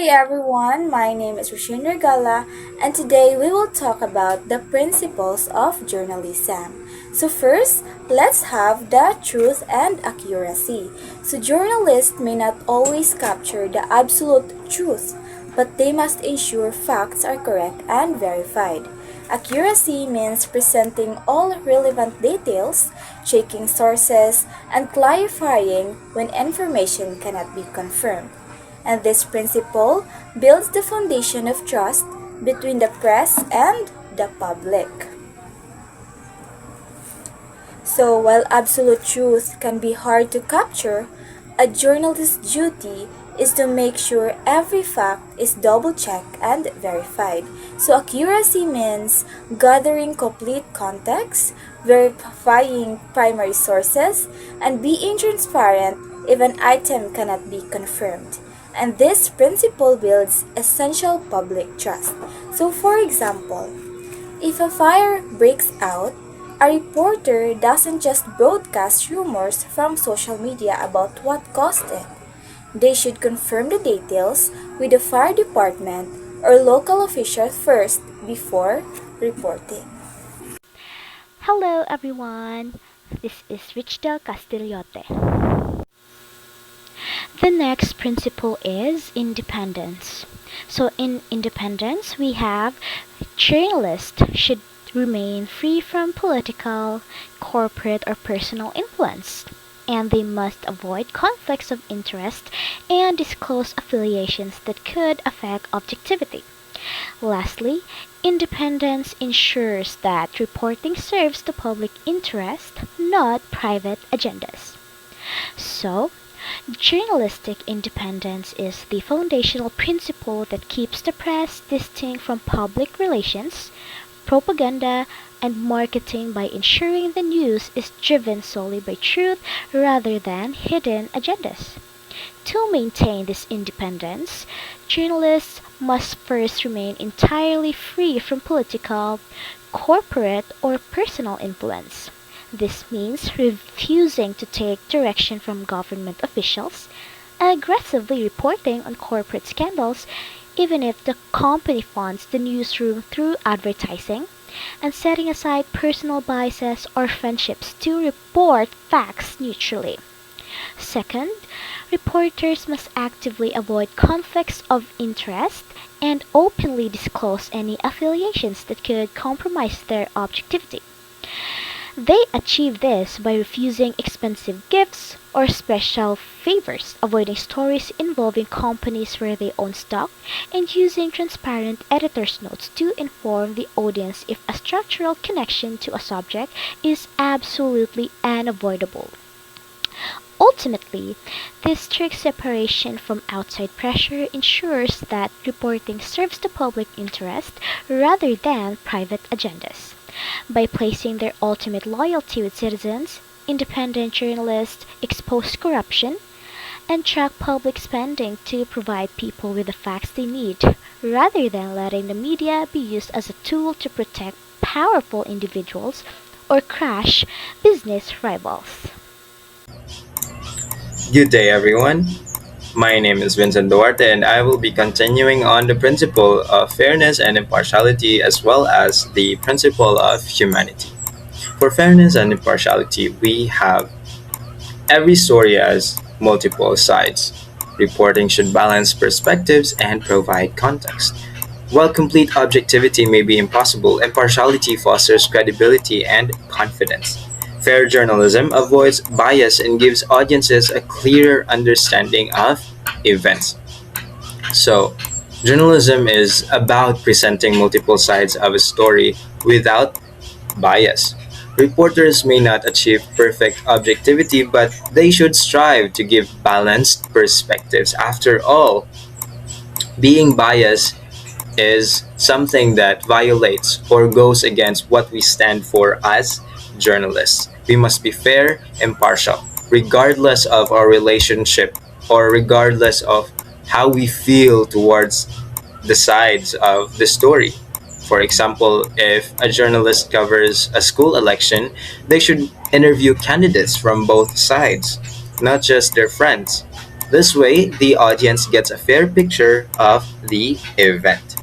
day, everyone. My name is Roshin Regala, and today we will talk about the principles of journalism. So, first, let's have the truth and accuracy. So, journalists may not always capture the absolute truth, but they must ensure facts are correct and verified. Accuracy means presenting all relevant details, checking sources, and clarifying when information cannot be confirmed. And this principle builds the foundation of trust between the press and the public. So, while absolute truth can be hard to capture, a journalist's duty is to make sure every fact is double checked and verified. So, accuracy means gathering complete context, verifying primary sources, and being transparent if an item cannot be confirmed. And this principle builds essential public trust. So, for example, if a fire breaks out, a reporter doesn't just broadcast rumors from social media about what caused it. They should confirm the details with the fire department or local officials first before reporting. Hello everyone, this is Richdel Castillote. The next principle is independence. So in independence, we have journalists should remain free from political, corporate, or personal influence, and they must avoid conflicts of interest and disclose affiliations that could affect objectivity. Lastly, independence ensures that reporting serves the public interest, not private agendas. So, journalistic independence is the foundational principle that keeps the press distinct from public relations, propaganda, and marketing by ensuring the news is driven solely by truth rather than hidden agendas. To maintain this independence, journalists must first remain entirely free from political, corporate, or personal influence. This means refusing to take direction from government officials, aggressively reporting on corporate scandals, even if the company funds the newsroom through advertising, and setting aside personal biases or friendships to report facts neutrally. Second, reporters must actively avoid conflicts of interest and openly disclose any affiliations that could compromise their objectivity. They achieve this by refusing expensive gifts or special favors, avoiding stories involving companies where they own stock, and using transparent editor's notes to inform the audience if a structural connection to a subject is absolutely unavoidable. Ultimately, this strict separation from outside pressure ensures that reporting serves the public interest rather than private agendas. By placing their ultimate loyalty with citizens, independent journalists expose corruption and track public spending to provide people with the facts they need, rather than letting the media be used as a tool to protect powerful individuals or crush business rivals. Good day, everyone. My name is Vincent Duarte, and I will be continuing on the principle of fairness and impartiality as well as the principle of humanity. For fairness and impartiality, we have every story has multiple sides. Reporting should balance perspectives and provide context. While complete objectivity may be impossible, impartiality fosters credibility and confidence. Fair journalism avoids bias and gives audiences a clearer understanding of events. So, journalism is about presenting multiple sides of a story without bias. Reporters may not achieve perfect objectivity, but they should strive to give balanced perspectives. After all, being biased is something that violates or goes against what we stand for as journalists. We must be fair, impartial, regardless of our relationship or regardless of how we feel towards the sides of the story. For example, if a journalist covers a school election, they should interview candidates from both sides, not just their friends. This way, the audience gets a fair picture of the event.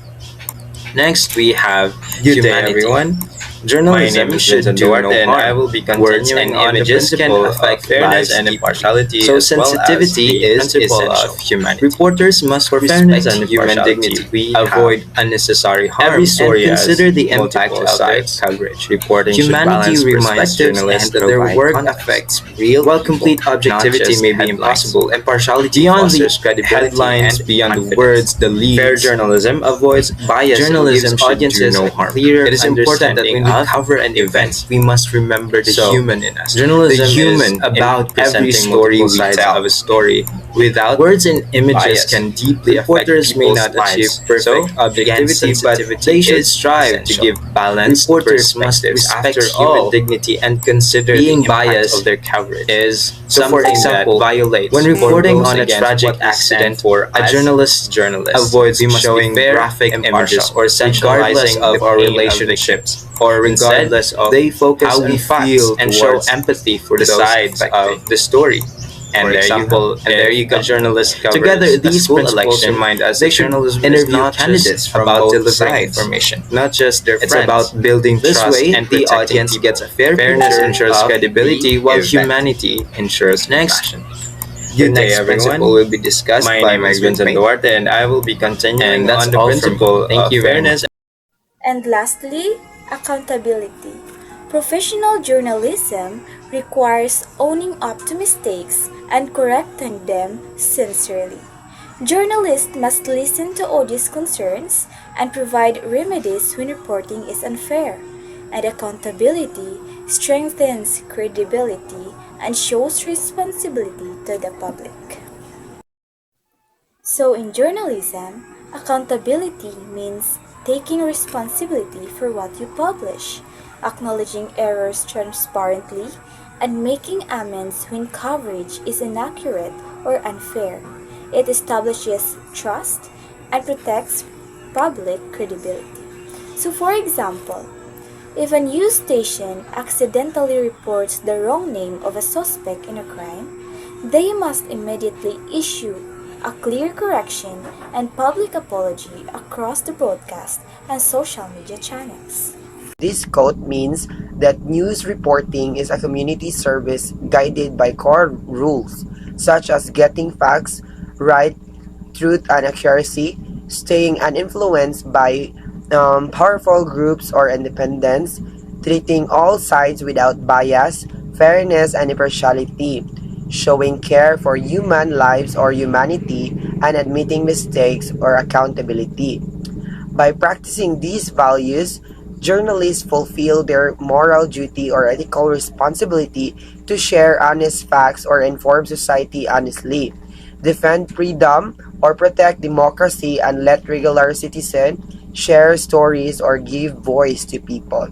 Next, we have Good day, humanity. everyone. Journalism My name is should Vincent do Duarte, no and harm. I will be Words continuing and on the images can principle affect of fairness lives and deeply. impartiality, So as well as sensitivity the is principle essential. of humanity. Reporters must For respect fairness and human impartiality, dignity, we avoid have unnecessary harm, every story and consider has the impact multiple of their sides. coverage. Reporting should Humanity balance reminds perspectives journalists and that their provide work context. affects real While people, complete not objectivity just may be headlines. impossible, impartiality Beyond the fosters credibility headlines, and beyond the confidence. words, the leads, Fair journalism avoids bias and journalism gives should audiences do no a harm. clear It is important that when we understanding of cover an event, we must remember the So, human in us. journalism The human is about in every presenting story multiple we sides tell. of a story without Words and images bias. can deeply affect Reporters may people's not lives. achieve perfect So, objectivity, again, but sensitivity they should is strive to essential. give balanced Reporters must perspectives. respect After human all, dignity and consider being the impact biased of their coverage. is So, for something example, that violates when or reporting goes on a against tragic what we stand accident, for a as journalist avoids we must showing be fair, graphic impartial, images or regardless sensationalizing of the our pain relationships, or Instead, regardless of they focus how on we facts feel and and show show empathy for the those sides affected. of the story. And For there you example, go. And there you go. a journalist covers Together, a these school principles election, remind us they that should journalism is interview not candidates just from about both delivering sides, information. not just their It's friends. about building This trust way, and the protecting audience people. gets a fair Fairness picture ensures of credibility, the while event. humanity ensures Next, compassion. Good The day, next everyone. principle will be discussed My by name my is good Vincent mate. Duarte, and I will be continuing And that's on the all from me. principle Thank of you very fairness. And lastly, accountability. Professional journalism requires owning up to mistakes and correcting them sincerely. Journalists must listen to audience concerns and provide remedies when reporting is unfair. And accountability strengthens credibility and shows responsibility to the public. So, in journalism, accountability means taking responsibility for what you publish, acknowledging errors transparently, and making amends when coverage is inaccurate or unfair. It establishes trust and protects public credibility. So, for example, if a news station accidentally reports the wrong name of a suspect in a crime, they must immediately issue a clear correction and public apology across the broadcast and social media channels. This quote means that news reporting is a community service guided by core rules, such as getting facts right, truth, and accuracy, staying uninfluenced by powerful groups or independence, treating all sides without bias, fairness, and impartiality, showing care for human lives or humanity, and admitting mistakes or accountability. By practicing these values, journalists fulfill their moral duty or ethical responsibility to share honest facts or inform society honestly, defend freedom or protect democracy, and let regular citizens share stories or give voice to people.